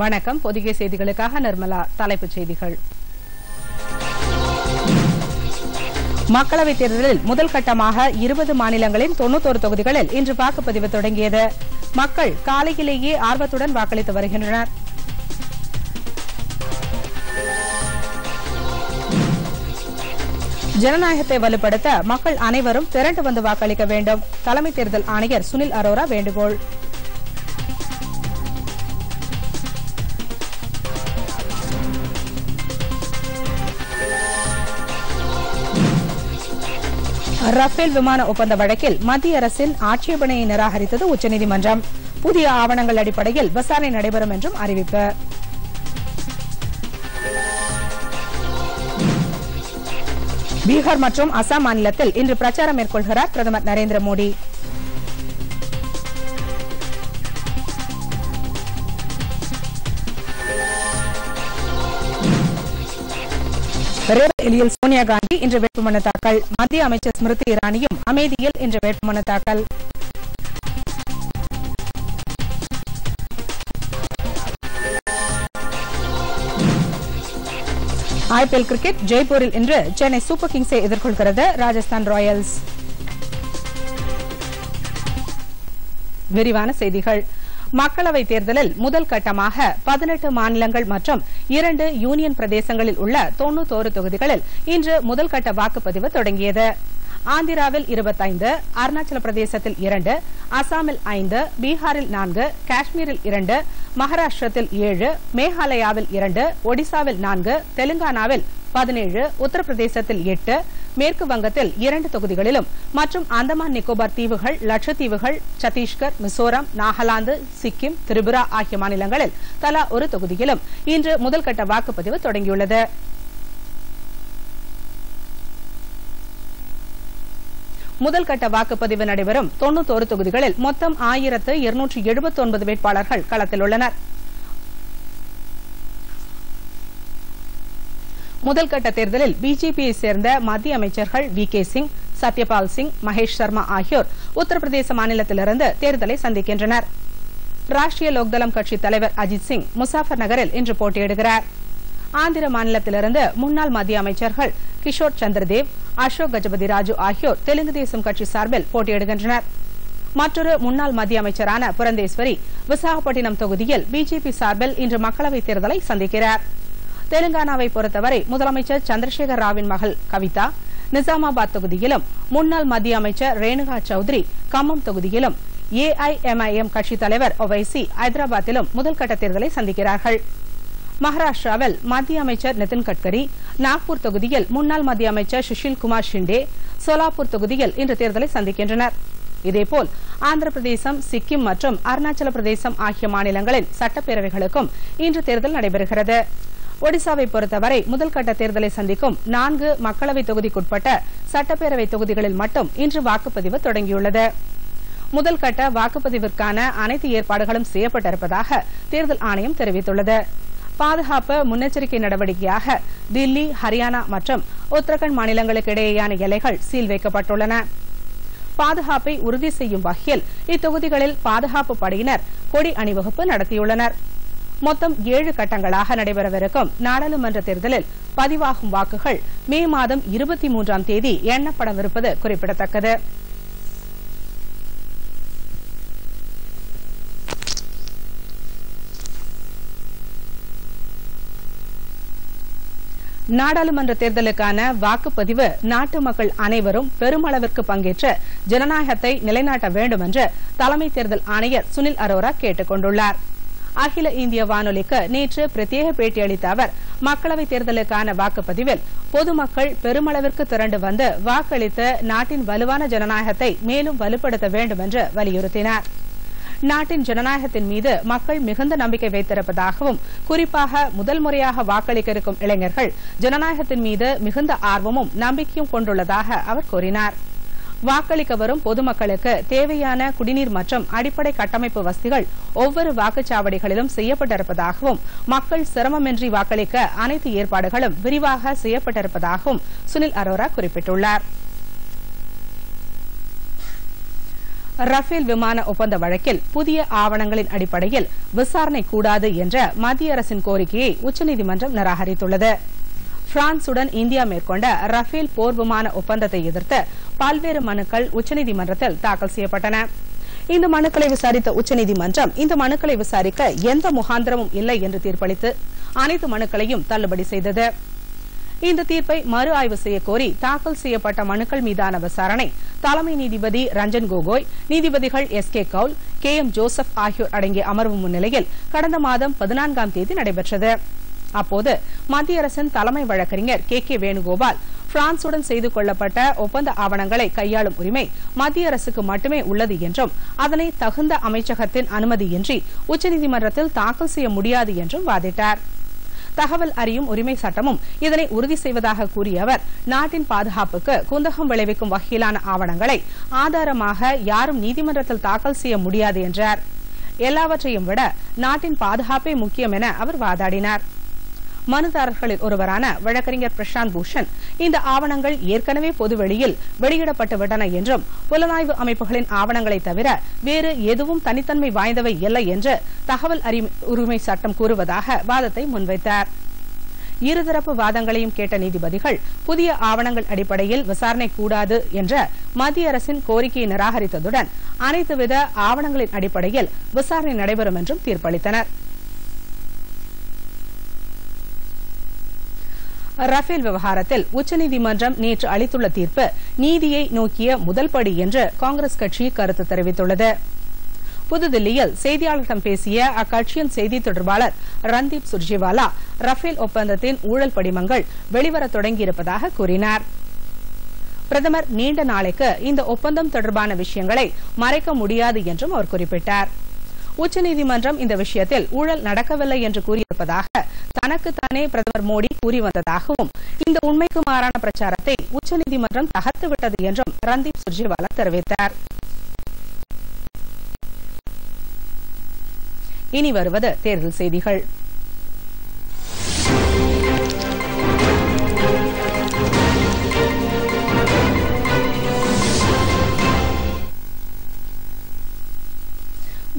வணக்கம். பொதிகை செய்திகளுக்காக நிர்மலா. தலைப்புச் செய்திகள். மக்களவைத் தேர்தலில் முதல் கட்டமாக 20 மாநிலங்களின் 91 தொகுதிகளில் இன்று வாக்குப்பதிவு தொடங்கியது. மக்கள் காலையிலேயே ஆர்வத்துடன் வாக்களித்து வருகின்றனர். ஜனநாயகத்தை வலுப்படுத்த மக்கள் அனைவரும் திரண்டு வந்து வாக்களிக்க வேண்டும். தலைமை தேர்தல் ஆணையர் சுனில் அரோரா வேண்டுகோள். ரஃபேல் விமான ஒப்பந்த வழக்கில் மத்திய அரசின் ஆட்சேபனையை நிராகரித்தது உச்சநீதிமன்றம். புதிய ஆவணங்கள் அடிப்படையில் விசாரணை நடைபெறும் என்றும் அறிவிப்பு. பீகார் மற்றும் அசாம் மாநிலத்தில் இன்று பிரச்சாரம் மேற்கொள்கிறார் பிரதமர் நரேந்திர மோடி. ரேபரேலியில் சோனியா காந்தி இன்று வேட்புமனு தாக்கல். மத்திய அமைச்சர் ஸ்மிருதி இரானியும் அமேதியில் இன்று வேட்புமனு தாக்கல். ஐபிஎல் கிரிக்கெட் ஜெய்ப்பூரில் இன்று சென்னை சூப்பர் கிங்ஸை எதிர்கொள்கிறது ராஜஸ்தான் ராயல்ஸ். விரிவான செய்திகள். மக்களவைத் தேர்தலில் முதல் கட்டமாக 18 மாநிலங்கள் மற்றும் 2 யூனியன் பிரதேசங்களில் உள்ள 91 தொகுதிகளில் இன்று முதல் கட்ட வாக்குப்பதிவு தொடங்கியது. ஆந்திராவில் 25, அருணாச்சல பிரதேசத்தில் 2, அசாமில் 5, பீகாரில் 4, காஷ்மீரில் 2, மகாராஷ்டிரத்தில் 7, மேகாலயாவில் 2, ஒடிசாவில் 4, தெலுங்கானாவில் 17, உத்தரப்பிரதேசத்தில் 8, மேற்கு வங்கத்தில் 2 தொகுதிகளிலும் மற்றும் அந்தமான் நிக்கோபார் தீவுகள், லட்சத்தீவுகள், சத்தீஸ்கர், மிசோரம், நாகாலாந்து, சிக்கிம், திரிபுரா ஆகிய மாநிலங்களில் தலா ஒரு தொகுதியிலும் இன்று முதல்கட்ட வாக்குப்பதிவு தொடங்கியுள்ளது. முதல்கட்ட வாக்குப்பதிவு நடைபெறும் 91 தொகுதிகளில் மொத்தம் 1279 வேட்பாளர்கள் களத்தில் உள்ளனர். முதல்கட்ட தேர்தலில் பிஜேபியை சேர்ந்த மத்திய அமைச்சர்கள் வி.கே. சிங், சத்யபால் சிங், மகேஷ் சர்மா ஆகியோர் உத்தரப்பிரதேச மாநிலத்திலிருந்து தேர்தலை சந்திக்கின்றனர். ராஷ்டிரிய லோக்தளம் கட்சித் தலைவர் அஜித் சிங் முசாஃபர் நகரில் இன்று போட்டியிடுகிறார். ஆந்திர மாநிலத்திலிருந்து முன்னாள் மத்திய அமைச்சர்கள் கிஷோர் சந்திரதேவ், அசோக் கஜபதி ராஜு ஆகியோர் தெலுங்கு தேசம் கட்சி சார்பில் போட்டியிடுகின்றனர். மற்றொரு முன்னாள் மத்திய அமைச்சரான புரந்தேஸ்வரி விசாகப்பட்டினம் தொகுதியில் பிஜேபி சார்பில் இன்று மக்களவைத் தேர்தலை சந்திக்கிறார். தெலுங்கானாவை பொறுத்தவரை முதலமைச்சர் சந்திரசேகர் ராவின் மகள் கவிதா நிசாமாபாத் தொகுதியிலும், முன்னாள் மத்திய அமைச்சர் ரேணுகா சௌத்ரி கம்மம் தொகுதியிலும், ஏஐஎம்ஐஎம் கட்சித் தலைவர் ஒவைசி ஐதராபாத்திலும் முதல்கட்ட தேர்தலை சந்திக்கிறார்கள். மகாராஷ்டிராவில் மத்திய அமைச்சர் நிதின் கட்கரி நாக்பூர் தொகுதியில் முன்னாள் மத்திய அமைச்சர் சுஷில் குமார் ஷிண்டே சோலாப்பூர் தொகுதியில் இன்று தேர்தலை சந்திக்கின்றனர். இதேபோல் ஆந்திர பிரதேசம், சிக்கிம் மற்றும் அருணாச்சல பிரதேசம் ஆகிய மாநிலங்களின் சட்டப்பேரவைகளுக்கும் இன்று தேர்தல் நடைபெறுகிறது. ஒடிசாவை பொறுத்தவரை முதல்கட்ட தேர்தலை சந்திக்கும் 4 மக்களவை தொகுதிக்குட்பட்ட சட்டப்பேரவை தொகுதிகளில் மட்டும் இன்று வாக்குப்பதிவு தொடங்கியுள்ளது. முதல்கட்ட வாக்குப்பதிவிற்கான அனைத்து ஏற்பாடுகளும் செய்யப்பட்டிருப்பதாக தேர்தல் ஆணையம் தெரிவித்துள்ளது. பாதுகாப்பு முன்னெச்சரிக்கை நடவடிக்கையாக தில்லி, ஹரியானா மற்றும் உத்தரகாண்ட் மாநிலங்களுக்கு இடையேயான எல்லைகள் சீல் வைக்கப்பட்டுள்ளன. பாதுகாப்பை உறுதி செய்யும் வகையில் இத்தொகுதிகளில் பாதுகாப்பு படையினர் கொடி அணிவகுப்பு நடத்தியுள்ளனர். மொத்தம் 7 கட்டங்களாக நடைபெறவிருக்கும் நாடாளுமன்ற தேர்தலில் பதிவாகும் வாக்குகள் மே மாதம் 23ஆம் தேதி எண்ணப்படவிருப்பது குறிப்பிடத்தக்கது. நாடாளுமன்ற தேர்தலுக்கான வாக்குப்பதிவு நாட்டு மக்கள் அனைவரும் பெருமளவிற்கு பங்கேற்று ஜனநாயகத்தை நிலைநாட்ட வேண்டும் என்று தலைமை தேர்தல் ஆணையர் சுனில் அரோரா கேட்டுக் கொண்டுள்ளார். அகில இந்திய வானொலிக்கு நேற்று பிரத்யேக பேட்டியளித்த அவர் மக்களவைத் தேர்தலுக்கான வாக்குப்பதிவில் பொதுமக்கள் பெருமளவிற்கு திரண்டு வந்து வாக்களித்து நாட்டின் வலுவான ஜனநாயகத்தை மேலும் வலுப்படுத்த வேண்டும் என்று வலியுறுத்தினார். நாட்டின் ஜனநாயகத்தின் மீது மக்கள் மிகுந்த நம்பிக்கை வைத்திருப்பதாகவும், குறிப்பாக முதல் முறையாக வாக்களிக்க இருக்கும் இளைஞர்கள் ஜனநாயகத்தின் மீது மிகுந்த ஆர்வமும் நம்பிக்கையும் கொண்டுள்ளதாக அவர் கூறினார். வாக்களிக்க வரும் பொதுமக்களுக்கு தேவையான குடிநீர் மற்றும் அடிப்படை கட்டமைப்பு வசதிகள் ஒவ்வொரு வாக்குச்சாவடிகளிலும் செய்யப்பட்டிருப்பதாகவும், மக்கள் சிரமமின்றி வாக்களிக்க அனைத்து ஏற்பாடுகளும் விரிவாக செய்யப்பட்டிருப்பதாகவும் சுனில் அரோரா குறிப்பிட்டுள்ளார். ரஃபேல் விமான ஒப்பந்த வழக்கில் புதிய ஆவணங்களின் அடிப்படையில் விசாரணை கூடாது என்ற மத்திய அரசின் கோரிக்கையை உச்சநீதிமன்றம் நிராகரித்துள்ளது. பிரான்சுடன் இந்தியா மேற்கொண்ட ரஃபேல் போர் விமான ஒப்பந்தத்தை எதிர்த்து பல்வேறு மனுக்கள் உச்சநீதிமன்றத்தில் தாக்கல் செய்யப்பட்டன. இந்த மனுக்களை விசாரித்த உச்சநீதிமன்றம் இந்த மனுக்களை விசாரிக்க எந்த முகாந்திரமும் இல்லை என்று தீர்ப்பளித்து அனைத்து மனுக்களையும் தள்ளுபடி செய்தது. இந்த தீர்ப்பை மறு ஆய்வு செய்யக்கோரி தாக்கல் செய்யப்பட்ட மனுக்கள் மீதான விசாரணை தலைமை நீதிபதி ரஞ்சன் கோகோய், நீதிபதிகள் எஸ்.கே. கவுல், கே.எம். ஜோசப் ஆகியோர் அடங்கிய அமர்வு முன்னிலையில் கடந்த மாதம் 14ஆம் தேதி நடைபெற்றது. அப்போது மத்திய அரசின் தலைமை வழக்கறிஞர் கே. வேணுகோபால், பிரான்சுடன் செய்து கொள்ளப்பட்ட ஒப்பந்த ஆவணங்களை கையாளும் உரிமை மத்திய அரசுக்கு மட்டுமே உள்ளது என்றும் அதனை தகுந்த அமைச்சகத்தின் அனுமதியின்றி உச்சநீதிமன்றத்தில் தாக்கல் செய்ய முடியாது என்றும் வாதிட்டார். தகவல் அறியும் உரிமை சட்டமும் இதனை உறுதி செய்வதாக கூறிய அவர், நாட்டின் பாதுகாப்புக்கு குந்தகம் விளைவிக்கும் வகையிலான ஆவணங்களை ஆதாரமாக யாரும் நீதிமன்றத்தில் தாக்கல் செய்ய முடியாது என்றார். எல்லாவற்றையும் விட நாட்டின் பாதுகாப்பே முக்கியம் என அவர் வாதாடினார். மனுதாரர்களில் ஒருவரான வழக்கறிஞர் பிரசாந்த் பூஷன், இந்த ஆவணங்கள் ஏற்கனவே பொதுவெளியில் வெளியிடப்பட்டுவிட்டன என்றும் புலனாய்வு அமைப்புகளின் ஆவணங்களை தவிர வேறு எதுவும் தனித்தன்மை வாய்ந்தவை இல்லை என்று தகவல் உரிமை சட்டம் கூறுவதாக வாதத்தை முன்வைத்தார். இருதரப்பு வாதங்களையும் கேட்ட நீதிபதிகள் புதிய ஆவணங்கள் அடிப்படையில் விசாரணை கூடாது என்ற மத்திய அரசின் கோரிக்கையை நிராகரித்ததுடன் அனைத்துவித ஆவணங்களின் அடிப்படையில் விசாரணை நடைபெறும் என்றும் தீர்ப்பளித்தனர். ரஃபேல் விவகாரத்தில் உச்சநீதிமன்றம் நேற்று அளித்துள்ள தீர்ப்பு நீதியை நோக்கிய முதல் படி என்று காங்கிரஸ் கட்சி கருத்து தெரிவித்துள்ளது. புதுதில்லியில் செய்தியாளர்களிடம் பேசிய அக்கட்சியின் செய்தித் தொடர்பாளர் ரந்தீப் சுர்ஜேவாலா, ரஃபேல் ஒப்பந்தத்தின் ஊழல் படிமங்கள் வெளிவரத் தொடங்கியிருப்பதாக கூறினார். பிரதமர் நீண்ட நாளைக்கு இந்த ஒப்பந்தம் தொடர்பான விஷயங்களை மறைக்க முடியாது என்றும் அவர் குறிப்பிட்டார். உச்சநீதிமன்றம் இந்த விஷயத்தில் ஊழல் நடக்கவில்லை என்று கூறியிருப்பதாக தனக்குத்தானே பிரதமர் மோடி கூறி வந்ததாகவும் இந்த உண்மைக்கு மாறான பிரச்சாரத்தை உச்சநீதிமன்றம் தகர்த்துவிட்டது என்றும் ரந்தீப் சுர்ஜேவாலா தெரிவித்தார். இனி வருவது தேர்தல் செய்திகள்.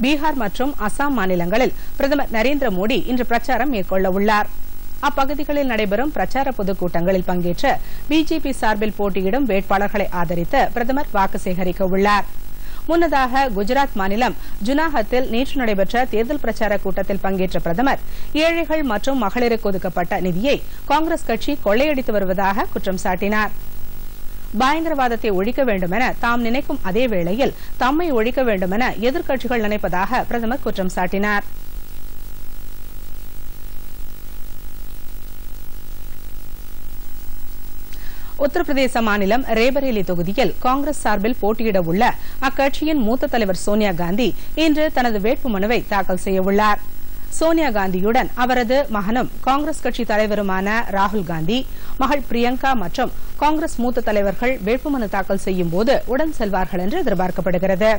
பீகார் மற்றும் அசாம் மாநிலங்களில் பிரதமர் நரேந்திர மோடி இன்று பிரச்சாரம் மேற்கொள்ள உள்ளார். அப்பகுதிகளில் நடைபெறும் பிரச்சார பொதுக்கூட்டங்களில் பங்கேற்ற பிஜேபி சார்பில் போட்டியிடும் வேட்பாளர்களை ஆதரித்து பிரதமர் வாக்கு சேகரிக்க உள்ளார். முன்னதாக குஜராத் மாநிலம் ஜுனாகத்தில் நேற்று நடைபெற்ற தேர்தல் பிரச்சார கூட்டத்தில் பங்கேற்ற பிரதமர் ஏழைகள் மற்றும் மகளிருக்கு ஒதுக்கப்பட்ட நிதியை காங்கிரஸ் கட்சி கொள்ளையடித்து வருவதாக குற்றம் சாட்டினார். பயங்கரவாதத்தை ஒழிக்க வேண்டுமென தாம் நினைக்கும் அதே வேளையில் தம்மை ஒழிக்க வேண்டுமென எதிர்க்கட்சிகள் நினைப்பதாக பிரதமர் குற்றம் சாட்டினார். உத்தரப்பிரதேச மாநிலம் ரேபரேலி தொகுதியில் காங்கிரஸ் சார்பில் போட்டியிட உள்ள அக்கட்சியின் மூத்த தலைவர் சோனியா காந்தி இன்று தனது வேட்புமனுவை தாக்கல் செய்யவுள்ளார். சோனியா காந்தியுடன் அவரது மகனும் காங்கிரஸ் கட்சி தலைவருமான ராகுல் காந்தி, மகள் பிரியங்கா மற்றும் காங்கிரஸ் மூத்த தலைவர்கள் வேட்புமனு தாக்கல் செய்யும்போது உடன் செல்வார்கள் என்று எதிர்பார்க்கப்படுகிறது.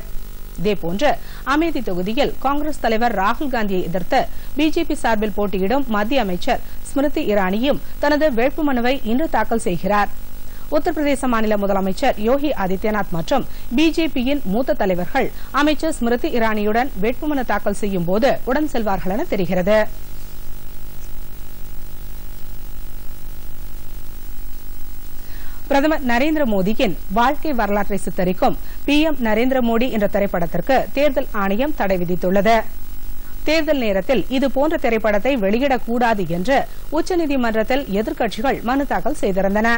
இதேபோன்று அமேதி தொகுதியில் காங்கிரஸ் தலைவர் ராகுல் காந்தியை எதிர்த்து பிஜேபி சார்பில் போட்டியிடும் மத்திய அமைச்சர் ஸ்மிருதி இரானியும் தனது வேட்புமனுவை இன்று தாக்கல் செய்கிறார். உத்தரப்பிரதேச மாநில முதலமைச்சர் யோகி ஆதித்யநாத் மற்றும் பிஜேபியின் மூத்த தலைவர்கள் அமைச்சர் ஸ்மிருதி இரானியுடன் வேட்புமனு தாக்கல் செய்யும்போது உடன் செல்வார்கள் என தெரிகிறது. பிரதமர் நரேந்திர மோடியின் வாழ்க்கை வரலாற்றை சித்தரிக்கும் PM நரேந்திர மோடி என்ற திரைப்படத்திற்கு தேர்தல் ஆணையம் தடை விதித்துள்ளது. தேர்தல் நேரத்தில் இதுபோன்ற திரைப்படத்தை வெளியிடக்கூடாது என்று உச்சநீதிமன்றத்தில் எதிர்க்கட்சிகள் மனு தாக்கல் செய்திருந்தன.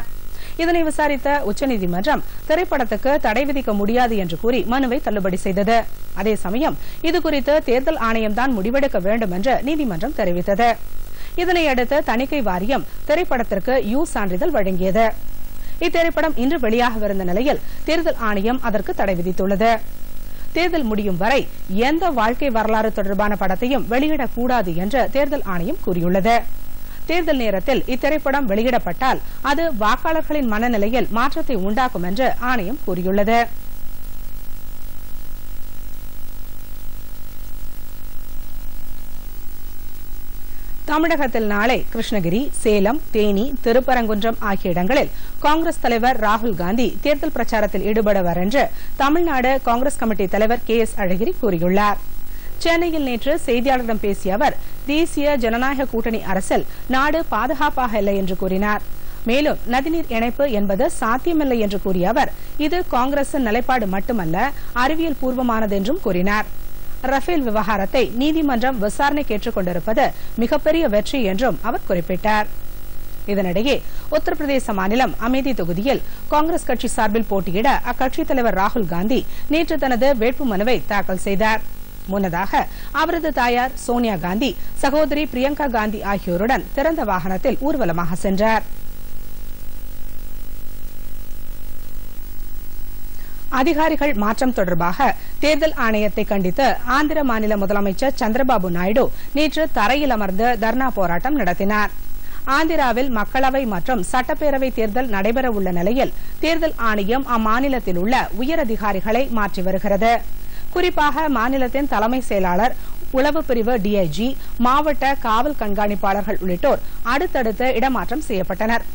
இதனை விசாரித்த உச்சநீதிமன்றம் திரைப்படத்துக்கு தடை விதிக்க முடியாது என்று கூறி மனுவை தள்ளுபடி செய்தது. அதே சமயம் இதுகுறித்து தேர்தல் ஆணையம்தான் முடிவெடுக்க வேண்டும் என்று நீதிமன்றம் தெரிவித்தது. இதனையடுத்து தணிக்கை வாரியம் திரைப்படத்திற்கு யூ சான்றிதழ் வழங்கியது. இத்திரைப்படம் இன்று வெளியாகவிருந்த நிலையில் தேர்தல் ஆணையம் அதற்கு தடை விதித்துள்ளது. தேர்தல் முடியும் வரை எந்த வாழ்க்கை வரலாறு தொடர்பான படத்தையும் வெளியிடக்கூடாது என்று தேர்தல் ஆணையம் கூறியுள்ளது. தேர்தல் நேரத்தில் இத்திரைப்படம் வெளியிடப்பட்டால் அது வாக்காளர்களின் மனநிலையில் மாற்றத்தை உண்டாக்கும் என்று ஆணையம் கூறியுள்ளது. தமிழகத்தில் நாளை கிருஷ்ணகிரி, சேலம், தேனி, திருப்பரங்குன்றம் ஆகிய இடங்களில் காங்கிரஸ் தலைவர் ராகுல் காந்தி தேர்தல் பிரச்சாரத்தில் ஈடுபடுவார் என்று தமிழ்நாடு காங்கிரஸ் கமிட்டி தலைவர் KS அழகிரி கூறியுள்ளார். சென்னையில் நேற்று செய்தியாளர்களிடம் பேசிய அவர், தேசிய ஜனநாயக கூட்டணி அரசில் நாடு பாதுகாப்பாக இல்லை என்று கூறினார். மேலும் நதிநீர் இணைப்பு என்பது சாத்தியமில்லை என்று கூறிய அவர், இது காங்கிரசின் நிலைப்பாடு மட்டுமல்ல, அறிவியல் பூர்வமானது என்றும் கூறினார். ரஃபேல் விவகாரத்தை நீதிமன்றம் விசாரணைக்கு ஏற்றுக் கொண்டிருப்பது மிகப்பெரிய வெற்றி என்றும் அவர் குறிப்பிட்டார். இதனிடையே உத்தரப்பிரதேச மாநிலம் அமேதி தொகுதியில் காங்கிரஸ் கட்சி சார்பில் போட்டியிட அக்கட்சித் தலைவர் ராகுல் காந்தி நேற்று தனது வேட்புமனுவை தாக்கல் செய்தார். முன்னதாக அவரது தாயார் சோனியா காந்தி, சகோதரி பிரியங்கா காந்தி ஆகியோருடன் திறந்த வாகனத்தில் ஊர்வலமாக சென்றார். அதிகாரிகள் மாற்றம் தொடர்பாக தேர்தல் ஆணையத்தை கண்டித்து ஆந்திர மாநில முதலமைச்சர் சந்திரபாபு நாயுடு நேற்று தரையில் அமர்ந்து தர்ணா போராட்டம் நடத்தினார். ஆந்திராவில் மக்களவை மற்றும் சட்டப்பேரவை தேர்தல் நடைபெறவுள்ள நிலையில் தேர்தல் ஆணையம் அம்மாநிலத்தில் உள்ள உயரதிகாரிகளை மாற்றி வருகிறது. குறிப்பாக மாநிலத்தின் தலைமை செயலாளர், உளவு பிரிவு DIG, மாவட்ட காவல் கண்காணிப்பாளர்கள் உள்ளிட்டோர் அடுத்தடுத்து இடமாற்றம் செய்யப்பட்டனர்.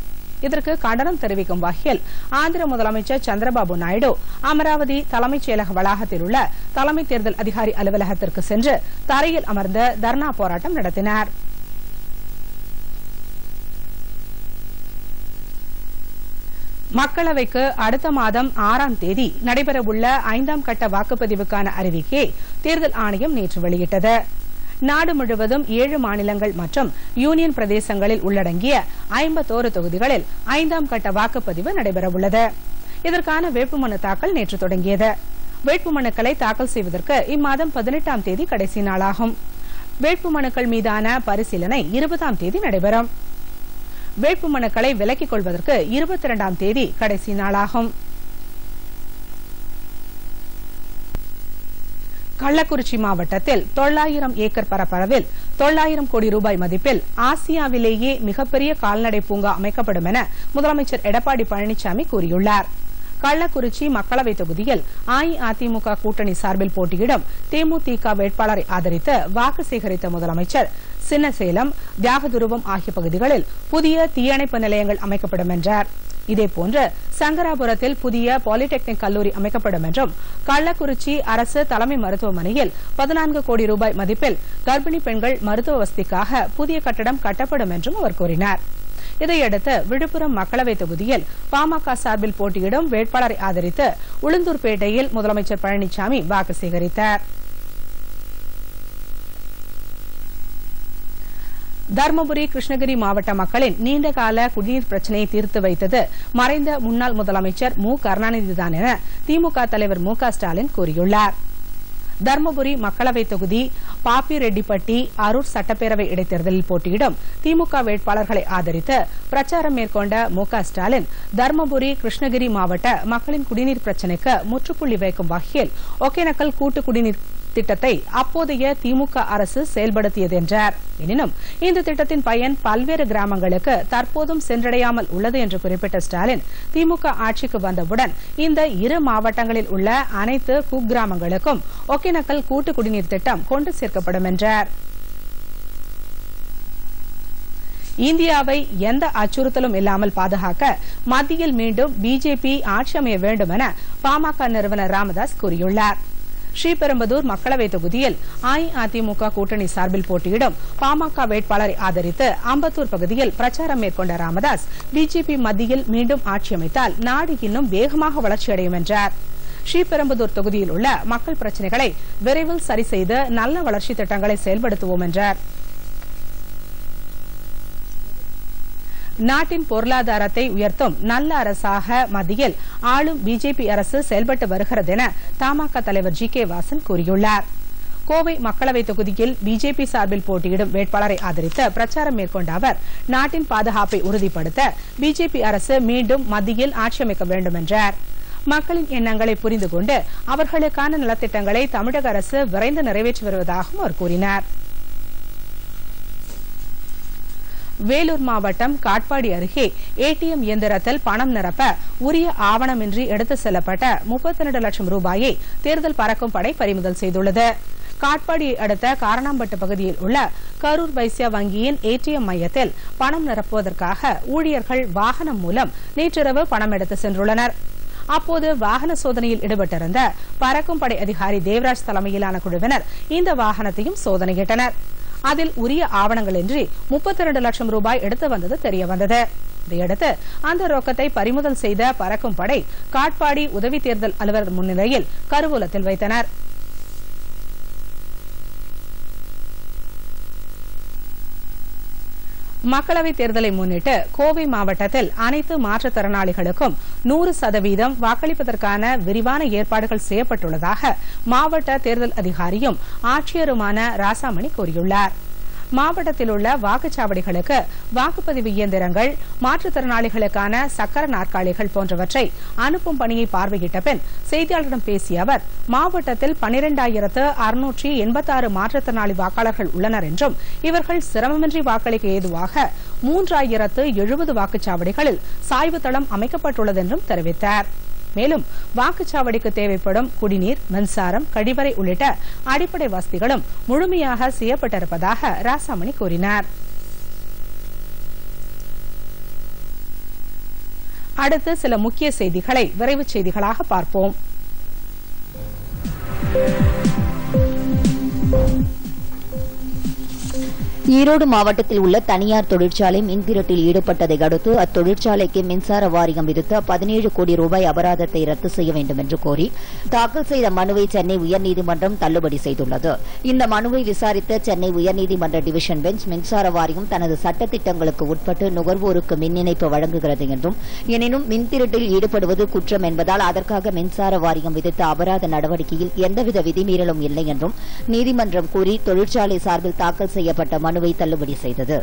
இதற்கு கண்டனம் தெரிவிக்கும் வகையில் ஆந்திர முதலமைச்சர் சந்திரபாபு நாயுடு அமராவதி தலைமைச் செயலக வளாகத்தில் உள்ள தலைமை தேர்தல் அதிகாரி அலுவலகத்திற்கு சென்று தரையில் அமர்ந்து தர்ணா போராட்டம் நடத்தினார். மக்களவைக்கு அடுத்த மாதம் 6ஆம் தேதி நடைபெறவுள்ள 5ஆம் கட்ட வாக்குப்பதிவுக்கான அறிவிக்கையை தேர்தல் ஆணையம் நேற்று வெளியிட்டது. நாடு முழுவதும் 7 மாநிலங்கள் மற்றும் யூனியன் பிரதேசங்களில் உள்ளடங்கிய 51 தொகுதிகளில் 5ஆம் கட்ட வாக்குப்பதிவு நடைபெறவுள்ளது. இதற்கான வேட்புமனு தாக்கல் நேற்று தொடங்கியது. வேட்புமனுக்களை தாக்கல் செய்வதற்கு இம்மாதம் 18ஆம் தேதி கடைசி நாளாகும். வேட்புமனுக்கள் மீதான பரிசீலனை 20ஆம் தேதி நடைபெறும். வேட்புமனுக்களை விலக்கிக் கொள்வதற்கு 22ஆம் தேதி கடைசி நாளாகும். கள்ளக்குறிச்சி மாவட்டத்தில் 900 ஏக்கர் பரப்பளவில் 900 கோடி ரூபாய் மதிப்பில் ஆசியாவிலேயே மிகப்பெரிய கால்நடை பூங்கா அமைக்கப்படும் என முதலமைச்சர் எடப்பாடி பழனிசாமி கூறியுள்ளார். கள்ளக்குறிச்சி மக்களவைத் தொகுதியில் அஇஅதிமுக கூட்டணி சார்பில் போட்டியிடும் தேமுதிக வேட்பாளரை ஆதரித்து வாக்கு சேகரித்த முதலமைச்சர், சின்னசேலம், தியாகதுருவம் ஆகிய பகுதிகளில் புதிய தீயணைப்பு நிலையங்கள் அமைக்கப்படும் என்றார். இதேபோன்று சங்கராபுரத்தில் புதிய பாலிடெக்னிக் கல்லூரி அமைக்கப்படும் என்றும், கள்ளக்குறிச்சி அரசு தலைமை மருத்துவமனையில் 14 கோடி ரூபாய் மதிப்பில் கர்ப்பிணி பெண்கள் மருத்துவ வசதிக்காக புதிய கட்டடம் கட்டப்படும் என்றும் அவர் கூறினார். இதையடுத்து விழுப்புரம் மக்களவைத் தொகுதியில் பாமக சார்பில் போட்டியிடும் வேட்பாளரை ஆதரித்து உளுந்தூர்பேட்டையில் முதலமைச்சர் பழனிசாமி வாக்கு சேகரித்தார். தருமபுரி, கிருஷ்ணகிரி மாவட்ட மக்களின் நீண்டகால குடிநீர் பிரச்சினையை தீர்த்து வைத்தது மறைந்த முன்னாள் முதலமைச்சர் மு கருணாநிதிதான் என திமுக தலைவர் மு க ஸ்டாலின் கூறியுள்ளார். தருமபுரி மக்களவைத் தொகுதி பாப்பிரெட்டிப்பட்டி, அரூர் சட்டப்பேரவை இடைத்தேர்தலில் போட்டியிடும் திமுக வேட்பாளர்களை ஆதரித்து பிரச்சாரம் மேற்கொண்ட மு க ஸ்டாலின், தருமபுரி, கிருஷ்ணகிரி மாவட்ட மக்களின் குடிநீர் பிரச்சினைக்கு முற்றுப்புள்ளி வைக்கும் வகையில் ஒகேனக்கல் கூட்டு குடிநீர் திட்டத்தை அப்போதைய திமுக அரசு செயல்படுத்தியது என்றார். எனினும் இந்த திட்டத்தின் பயன் பல்வேறு கிராமங்களுக்கு தற்போதும் சென்றடையாமல் உள்ளது என்று குறிப்பிட்ட ஸ்டாலின், திமுக ஆட்சிக்கு வந்தவுடன் இந்த 2 மாவட்டங்களில் உள்ள அனைத்து குக்கிராமங்களுக்கும் ஒகேனக்கல் கூட்டு குடிநீர் திட்டம் கொண்டு சேர்க்கப்படும் என்றார். இந்தியாவை எந்த அச்சுறுத்தலும் இல்லாமல் பாதுகாக்க மத்தியில் மீண்டும் பிஜேபி ஆட்சி அமைய வேண்டும் என பாமக நிறுவனர் ராமதாஸ் கூறியுள்ளார். ஸ்ரீபெரும்புதூர் மக்களவைத் தொகுதியில் அஇஅதிமுக கூட்டணி சார்பில் போட்டியிடும் பாமக வேட்பாளரை ஆதரித்து அம்பத்தூர் பகுதியில் பிரச்சாரம் மேற்கொண்ட ராமதாஸ், பிஜேபி மத்தியில் மீண்டும் ஆட்சி அமைத்தால் நாடு இன்னும் வேகமாக வளர்ச்சியடையும் என்றார். ஸ்ரீபெரும்புதூர் தொகுதியில் உள்ள மக்கள் பிரச்சினைகளை விரைவில் சரி செய்து நல்ல வளர்ச்சித் திட்டங்களை செயல்படுத்துவோம் என்றார். நாட்டின் பொருளாதாரத்தை உயர்த்தும் நல்ல அரசாக மத்தியில் ஆளும் பிஜேபி அரசு செயல்பட்டு வருகிறது என தமாக தலைவர் ஜி.கே. வாசன் கூறியுள்ளார். கோவை மக்களவைத் தொகுதியில் பிஜேபி சார்பில் போட்டியிடும் வேட்பாளரை ஆதரித்து பிரச்சாரம் மேற்கொண்ட அவர், நாட்டின் பாதுகாப்பை உறுதிப்படுத்த பிஜேபி அரசு மீண்டும் மத்தியில் ஆட்சி அமைக்க வேண்டும் என்றார். மக்களின் எண்ணங்களை புரிந்து கொண்டு அவர்களுக்கான நலத்திட்டங்களை தமிழக அரசு விரைந்து நிறைவேற்றி வருவதாகவும் அவர் கூறினார். வேலூர் மாவட்டம் காட்பாடி அருகே ஏடிஎம் இயந்திரத்தில் பணம் நிரப்ப உரிய ஆவணமின்றி எடுத்துச் செல்லப்பட்ட 32 லட்சம் ரூபாயை தேர்தல் பறக்கும் படை பறிமுதல் செய்துள்ளது. காட்பாடியை அடுத்த காரணாம்பட்டு பகுதியில் உள்ள கரூர் வைசியா வங்கியின் ATM மையத்தில் பணம் நிரப்புவதற்காக ஊழியர்கள் வாகனம் மூலம் நேற்றிரவு பணம் எடுத்து சென்றுள்ளனர். அப்போது வாகன சோதனையில் ஈடுபட்டிருந்த பறக்கும் படை அதிகாரி தேவராஜ் தலைமையிலான குழுவினர் இந்த வாகனத்தையும் சோதனையிட்டனர். அதில் உரிய ஆவணங்களின்றி 32 லட்சம் ரூபாய் எடுத்து வந்தது தெரியவந்தது. இதையடுத்து அந்த ரொக்கத்தை பறிமுதல் செய்த பறக்கும் படை காட்பாடி உதவி தேர்தல் அலுவலர் முன்னிலையில் கருவூலத்தில் வைத்தனர். மக்களவைத் தேர்தலை முன்னிட்டு கோவை மாவட்டத்தில் அனைத்து மாற்றுத்திறனாளிகளுக்கும் 100% வாக்களிப்பதற்கான விரிவான ஏற்பாடுகள் செய்யப்பட்டுள்ளதாக மாவட்ட தேர்தல் அதிகாரியும் ஆட்சியருமான ராசாமணி கூறியுள்ளார். மாவட்டத்தில் உள்ள வாக்குச்சாவடிகளுக்கு வாக்குப்பதிவு இயந்திரங்கள், மாற்றுத்திறனாளிகளுக்கான சக்கர நாற்காலிகள் போன்றவற்றை அனுப்பும் பணியை பார்வையிட்ட பின் செய்தியாளர்களிடம் பேசிய அவர், மாவட்டத்தில் 12,686 மாற்றுத்திறனாளி வாக்காளர்கள் உள்ளனர் என்றும் இவர்கள் சிரமமின்றி வாக்களிக்க ஏதுவாக 3,070 வாக்குச்சாவடிகளில் சாய்வு தளம் அமைக்கப்பட்டுள்ளது என்றும் தெரிவித்தார். மேலும் வாக்குச்சாவடிக்கு தேவைப்படும் குடிநீர், மின்சாரம், கழிவறை உள்ளிட்ட அடிப்படை வசதிகளும் முழுமையாக செய்யப்பட்டிருப்பதாக ராசாமணி கூறினார். அடுத்து சில முக்கிய செய்திகளை விரைவுச் செய்திகளாக பார்ப்போம். ஈரோடு மாவட்டத்தில் உள்ள தனியார் தொழிற்சாலை மின்திரட்டில் ஈடுபட்டதை அடுத்து அத்தொழிற்சாலைக்கு மின்சார வாரியம் விதித்த 17 கோடி ரூபாய் அபராதத்தை ரத்து செய்ய வேண்டும் என்று கோரி தாக்கல் செய்த மனுவை சென்னை உயர்நீதிமன்றம் தள்ளுபடி செய்துள்ளது. இந்த மனுவை விசாரித்த சென்னை உயர்நீதிமன்ற டிவிஷன் பெஞ்ச், மின்சார வாரியம் தனது சட்டத்திட்டங்களுக்கு உட்பட்டு நுகர்வோருக்கு மின் இணைப்பு வழங்குகிறது என்றும், எனினும் மின்திரட்டில் ஈடுபடுவது குற்றம் என்பதால் அதற்காக மின்சார வாரியம் விதித்த அபராத நடவடிக்கையில் எந்தவித விதிமீறலும் இல்லை என்றும் நீதிமன்றம் கூறி தொழிற்சாலை சார்பில் தாக்கல் செய்யப்பட்ட மனுவை தள்ளுபடி செய்தது.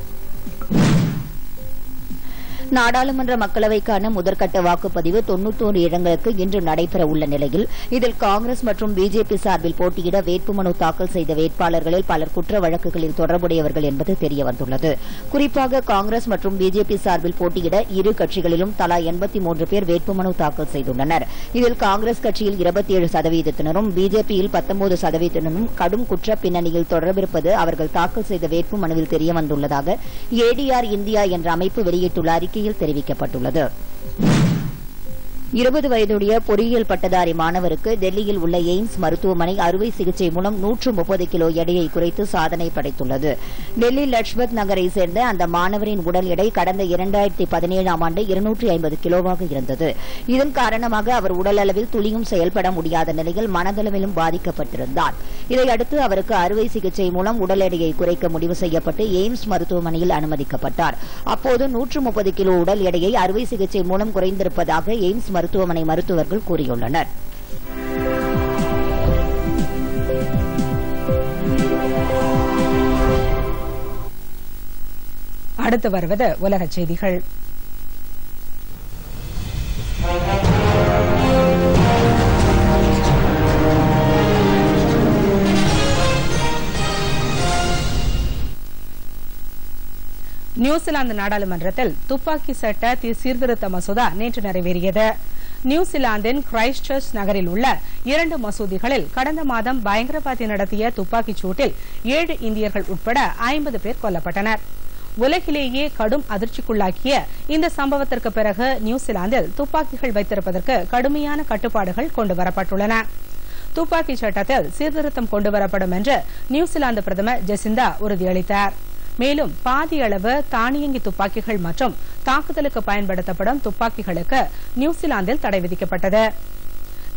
நாடாளுமன்ற மக்களவைக்கான முதற்கட்ட வாக்குப்பதிவு 91 இடங்களுக்கு இன்று நடைபெற உள்ள நிலையில் இதில் காங்கிரஸ் மற்றும் பிஜேபி சார்பில் போட்டியிட வேட்புமனு தாக்கல் செய்த வேட்பாளர்களில் பலர் குற்ற வழக்குகளில் தொடர்புடையவர்கள் என்பது தெரியவந்துள்ளது. குறிப்பாக காங்கிரஸ் மற்றும் பிஜேபி சார்பில் போட்டியிட இரு கட்சிகளிலும் தலா 83 பேர் வேட்புமனு தாக்கல் செய்துள்ளனர். இதில் காங்கிரஸ் கட்சியில் 27%, பிஜேபியில் 19% கடும் குற்ற பின்னணியில் தொடர்பிருப்பது அவர்கள் தாக்கல் செய்த வேட்புமனுவில் தெரியவந்துள்ளதாக ADR இந்தியா என்ற அமைப்பு வெளியிட்டுள்ள அறிக்கையில் தெரிவிக்கப்பட்டுள்ளது. 20 வயதுடைய பொறியியல் பட்டதாரி மாணவருக்கு டெல்லியில் உள்ள எய்ம்ஸ் மருத்துவமனை அறுவை சிகிச்சை மூலம் 130 கிலோ எடையை குறைத்து சாதனை படைத்துள்ளது. டெல்லி லஜ்பத் நகரை சேர்ந்த அந்த மாணவரின் உடல் எடை கடந்த 2017ஆம் ஆண்டு 250 கிலோவாக இருந்தது. இதன் காரணமாக அவர் உடல் அளவில் துளியும் செயல்பட முடியாத நிலையில் மனதளவிலும் பாதிக்கப்பட்டிருந்தார். இதையடுத்து அவருக்கு அறுவை சிகிச்சை மூலம் உடல் எடையை குறைக்க முடிவு செய்யப்பட்டு எய்ம்ஸ் மருத்துவமனையில் அனுமதிக்கப்பட்டார். அப்போது 130 கிலோ உடல் எடையை அறுவை சிகிச்சை மூலம் குறைந்திருப்பதாக எய்ம்ஸ் மருத்துவமனை மருத்துவர்கள் கூறியுள்ளனர். அடுத்து வருவது உலகச் செய்திகள். நியூசிலாந்து நாடாளுமன்றத்தில் துப்பாக்கி சட்ட சீர்திருத்த மசோதா நேற்று நிறைவேறியது. நியூசிலாந்தின் கிரைஸ்ட் சர்ச் நகரில் உள்ள 2 மசூதிகளில் கடந்த மாதம் பயங்கரவாதி நடத்திய துப்பாக்கிச் சூட்டில் 7 இந்தியர்கள் உட்பட 50 பேர் கொல்லப்பட்டனர். உலகிலேயே கடும் அதிர்ச்சிக்குள்ளாக்கிய இந்த சம்பவத்திற்கு பிறகு நியூசிலாந்தில் துப்பாக்கிகள் வைத்திருப்பதற்கு கடுமையான கட்டுப்பாடுகள் கொண்டுவரப்பட்டுள்ளன. துப்பாக்கிச் சட்டத்தில் சீர்திருத்தம் கொண்டுவரப்படும் என்று நியூசிலாந்து பிரதமர் ஜெசிந்தா உறுதியளித்தார். மேலும் பாதி அளவு தானியங்கி துப்பாக்கிகள் மற்றும் தாக்குதலுக்கு பயன்படுத்தப்படும் துப்பாக்கிகளுக்கு நியூசிலாந்தில் தடை விதிக்கப்பட்டது.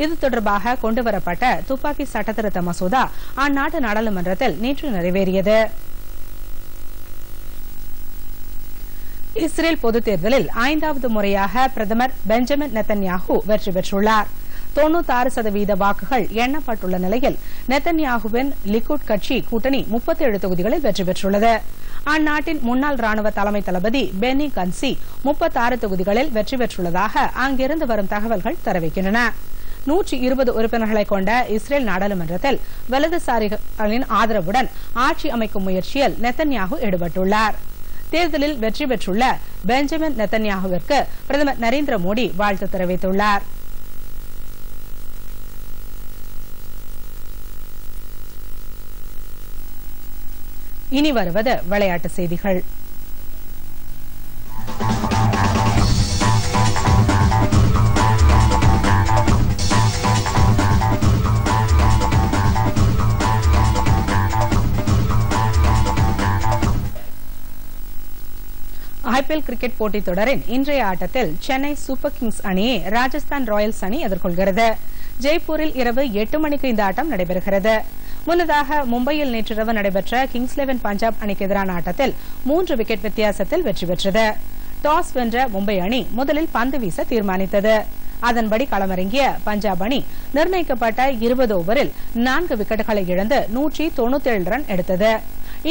இது தொடர்பாக கொண்டுவரப்பட்ட துப்பாக்கி சட்டத்திருத்த மசோதா அந்நாட்டு நாடாளுமன்றத்தில் நேற்று நிறைவேறியது. இஸ்ரேல் பொதுத் தேர்தலில் 5வது முறையாக பிரதமர் பெஞ்சமின் நெத்தன்யாஹூ வெற்றி பெற்றுள்ளார். 96% வாக்குகள் எண்ணப்பட்டுள்ள நிலையில் நெத்தன்யாஹுவின் லிக்குட் கட்சி கூட்டணி 37 தொகுதிகளில் வெற்றி பெற்றுள்ளது. அந்நாட்டின் முன்னாள் ராணுவ தலைமை தளபதி பென்னி கன்சி 36 தொகுதிகளில் வெற்றி பெற்றுள்ளதாக அங்கிருந்து வரும் தகவல்கள் தெரிவிக்கின்றன. 120 உறுப்பினர்களை கொண்ட இஸ்ரேல் நாடாளுமன்றத்தில் வலதுசாரிகளின் ஆதரவுடன் ஆட்சி அமைக்கும் முயற்சியில் நெத்தன்யாஹூ ஈடுபட்டுள்ளார். தேர்தலில் வெற்றி பெற்றுள்ள பெஞ்சமின் நெத்தன்யாஹுவிற்கு பிரதமர் நரேந்திர மோடி வாழ்த்து தெரிவித்துள்ளார். இனி வருவது விளையாட்டுச் செய்திகள். ஐபிஎல் கிரிக்கெட் போட்டித் தொடரின் இன்றைய ஆட்டத்தில் சென்னை சூப்பர் கிங்ஸ் அணியை ராஜஸ்தான் ராயல்ஸ் அணி எதிர்கொள்கிறது. ஜெய்ப்பூரில் இரவு 8 மணிக்கு இந்த ஆட்டம் நடைபெறுகிறது. முன்னதாக மும்பையில் நேற்றிரவு நடைபெற்ற கிங்ஸ் 11 பஞ்சாப் அணிக்கு எதிரான ஆட்டத்தில் 3 விக்கெட் வித்தியாசத்தில் வெற்றி பெற்றது. டாஸ் வென்ற மும்பை அணி முதலில் பந்து வீச தீர்மானித்தது. அதன்படி களமிறங்கிய பஞ்சாப் அணி நிர்ணயிக்கப்பட்ட 20 ஓவரில் 4 விக்கெட்டுகளை இழந்து 197 ரன் எடுத்தது.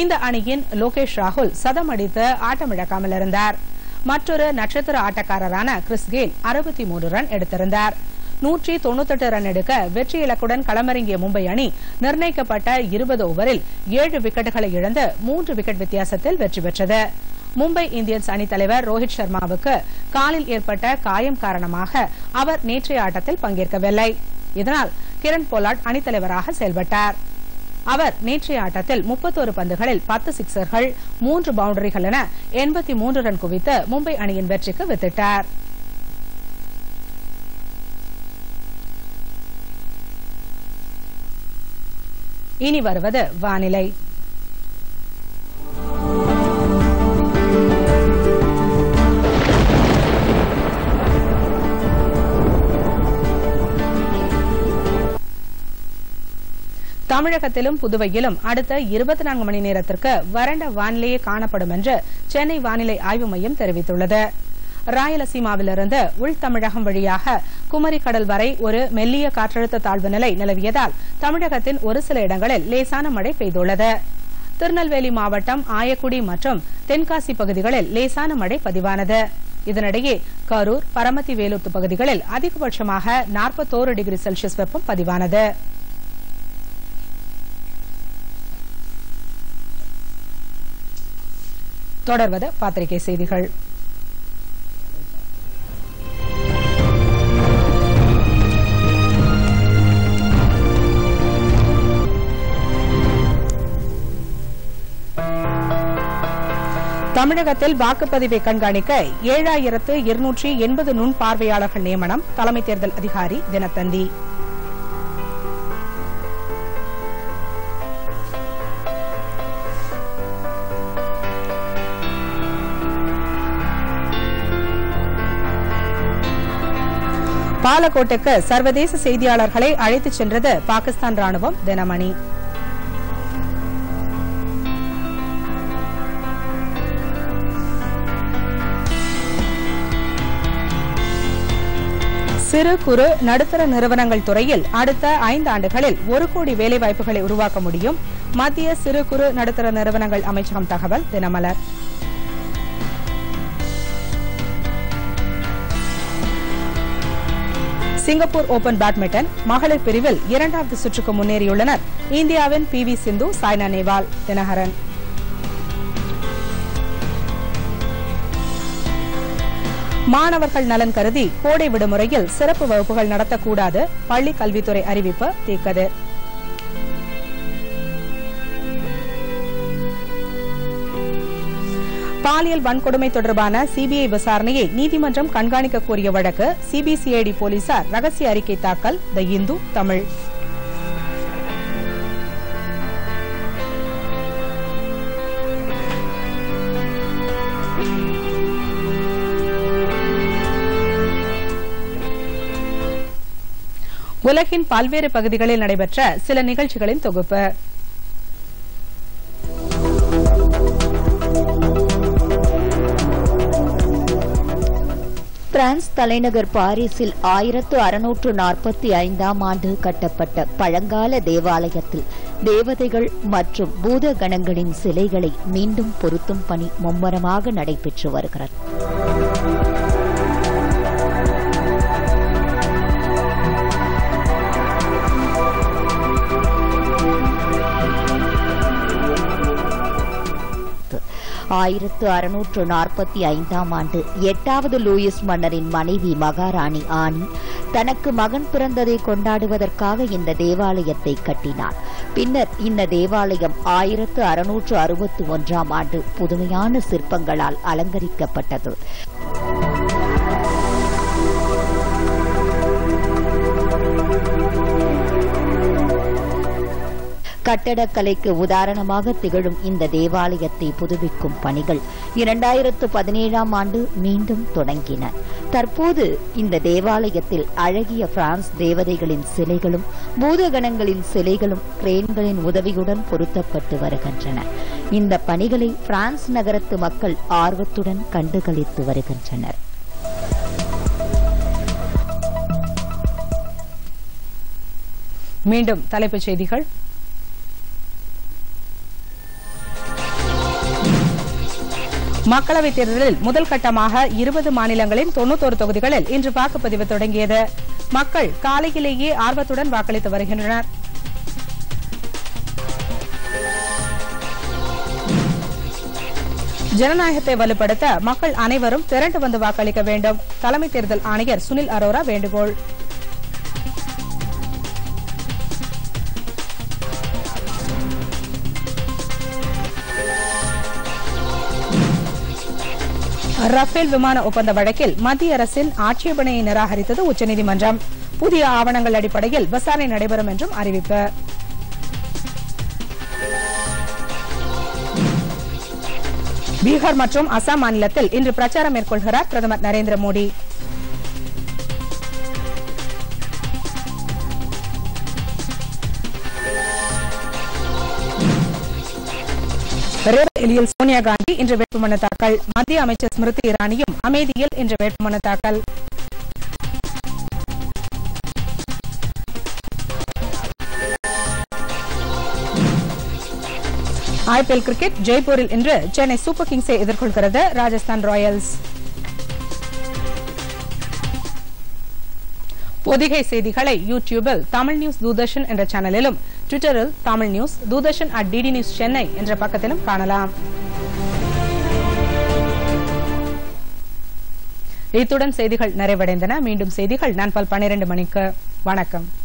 இந்த அணியின் லோகேஷ் ராகுல் சதம் அடித்து ஆட்டமிழக்காமல் இருந்தார். மற்றொரு நட்சத்திர ஆட்டக்காரரான கிறிஸ் கெயில் 63 ரன் எடுத்திருந்தார். 198 ரன் எடுக்க வெற்றி இலக்குடன் களமிறங்கிய மும்பை அணி நிர்ணயிக்கப்பட்ட 20 ஓவரில் 7 விக்கெட்டுகளை இழந்து 3 விக்கெட் வித்தியாசத்தில் வெற்றி பெற்றது. மும்பை இந்தியன்ஸ் அணித் தலைவர் ரோஹித் சர்மாவுக்கு காலில் ஏற்பட்ட காயம் காரணமாக அவர் நேற்றைய ஆட்டத்தில் பங்கேற்கவில்லை. இதனால் கிரண் போலார்ட் அணித்தலைவராக செயல்பட்டார். அவர் நேற்றைய ஆட்டத்தில் 31 பந்துகளில் 10 சிக்சர்கள் 3 பவுண்டரிகள் என 83 ரன் குவித்து மும்பை அணியின் வெற்றிக்கு வித்திட்டார். இனி வருவது வானிலை. தமிழகத்திலும் புதுவையிலும் அடுத்த 24 மணி நேரத்திற்கு வறண்ட வானிலையே காணப்படும் என்று சென்னை வானிலை ஆய்வு மையம் தெரிவித்துள்ளது. ராயலசீமாவிலிருந்து உள் தமிழகம் வழியாக குமரி கடல் வரை ஒரு மெல்லிய காற்றழுத்த தாழ்வு நிலை நிலவியதால் தமிழகத்தின் ஒரு சில இடங்களில் லேசான மழை பெய்துள்ளது. திருநெல்வேலி மாவட்டம் ஆயக்குடி மற்றும் தென்காசி பகுதிகளில் லேசான மழை பதிவானது. இதனிடையே கரூர், பரமத்தி வேலூர் பகுதிகளில் அதிகபட்சமாக 41 டிகிரி செல்சியஸ் வெப்பம் பதிவானது. தொடர்வது பத்திரிகை செய்திகள். தமிழகத்தில் வாக்குப்பதிவை கண்காணிக்க 7280 நுண் பார்வையாளர்கள் நியமனம். தலைமை தேர்தல் அதிகாரி தினத்தந்தி. பாலக்கோட்டுக்கு சர்வதேச செய்தியாளர்களை அழைத்துச் சென்றது பாகிஸ்தான் ராணுவம். தினமணி. சிறு குறு நடுத்தர நிறுவனங்கள் துறையில் அடுத்த 5 ஆண்டுகளில் 1 கோடி வேலைவாய்ப்புகளை உருவாக்க முடியும். மத்திய சிறு குறு நடுத்தர நிறுவனங்கள் அமைச்சகம் தகவல். தினமலர். சிங்கப்பூர் ஓபன் பேட்மிண்டன் மகளிர் பிரிவில் 2வது சுற்றுக்கு முன்னேறியுள்ளனர் இந்தியாவின் PV சிந்து, சாய்னா நேவால். தினகரன். மாணவர்கள் நலன் கருதி கோடை விடுமுறையில் சிறப்பு வகுப்புகள் நடத்தக்கூடாது. பள்ளி கல்வித்துறை அறிவிப்பு. தீக்கதிர். பாலியல் வன்கொடுமை தொடர்பான சிபிஐ விசாரணையை நீதிமன்றம் கண்காணிக்க கோரிய வழக்கு. சிபிசிஐடி போலீசார் ரகசிய அறிக்கை தாக்கல். தி இந்து, தமிழ். உலகின் பல்வேறு பகுதிகளில் நடைபெற்ற சில நிகழ்ச்சிகளின் தொகுப்பு. பிரான்ஸ் தலைநகர் பாரிஸில் 1645ஆம் ஆண்டு கட்டப்பட்ட பழங்கால தேவாலயத்தில் தேவதைகள் மற்றும் பூத கணங்களின் சிலைகளை மீண்டும் பொருத்தும் பணி மும்முரமாக நடைபெற்று வருகிறது. ஆயிரத்து 1645ஆம் ஆண்டு 8வது லூயிஸ் மன்னரின் மனைவி மகாராணி ஆனி தனக்கு மகன் பிறந்ததை கொண்டாடுவதற்காக இந்த தேவாலயத்தை கட்டினார். பின்னர் இந்த தேவாலயம் 1661ஆம் ஆண்டு புதுமையான சிற்பங்களால் அலங்கரிக்கப்பட்டது. கட்டடக்கலைக்கு உதாரணமாக திகழும் இந்த தேவாலயத்தை புதுப்பிக்கும் பணிகள் 2017ஆம் ஆண்டு மீண்டும் தொடங்கின. தற்போது இந்த தேவாலயத்தில் அழகிய பிரான்ஸ் தேவதைகளின் சிலைகளும் பூதகணங்களின் சிலைகளும் கிரேன்களின் உதவியுடன் பொருத்தப்பட்டு வருகின்றன. இந்த பணிகளை பிரான்ஸ் நகரத்து மக்கள் ஆர்வத்துடன் கண்டுகளித்து வருகின்றனர். மீண்டும் தலைப்புச் செய்திகள். மக்களவைத் தேர்தலில் முதல் கட்டமாக 20 மாநிலங்களின் 91 தொகுதிகளில் இன்று வாக்குப்பதிவு தொடங்கியது. மக்கள் காலையிலேயே ஆர்வத்துடன் வாக்களித்து வருகின்றனர். ஜனநாயகத்தை வலுப்படுத்த மக்கள் அனைவரும் திரண்டு வந்து வாக்களிக்க வேண்டும். தலைமை தேர்தல் ஆணையர் சுனில் அரோரா வேண்டுகோள். ரஃபேல் விமான ஒப்பந்த வழக்கில் மத்திய அரசின் ஆட்சேபனையை நிராகரித்தது உச்சநீதிமன்றம். புதிய ஆவணங்கள் அடிப்படையில் விசாரணை நடைபெறும் என்றும் அறிவிப்பு. பீகார் மற்றும் அசாம் மாநிலத்தில் இன்று பிரச்சாரம் மேற்கொள்கிறார் பிரதமர் நரேந்திர மோடி. ரேபரேலியில் சோனியா காந்தி இன்று வேட்புமனு தாக்கல். மத்திய அமைச்சர் ஸ்மிருதி இரானியும் அமேதியில் இன்று வேட்புமனு தாக்கல். ஐபிஎல் கிரிக்கெட் ஜெய்ப்பூரில் இன்று சென்னை சூப்பர் கிங்ஸை எதிர்கொள்கிறது ராஜஸ்தான் ராயல்ஸ். பொதிகை செய்திகளை யூடியூபில் தமிழ் நியூஸ் தூர்தர்ஷன் என்ற சேனலிலும், ட்விட்டரில் Tamil news Doordarshan @DD News Chennai என்ற பக்கத்திலும் காணலாம். இத்துடன் செய்திகள் நிறைவடைந்தன. மீண்டும் செய்திகள் நண்பகல் 12 மணிக்கு. வணக்கம்.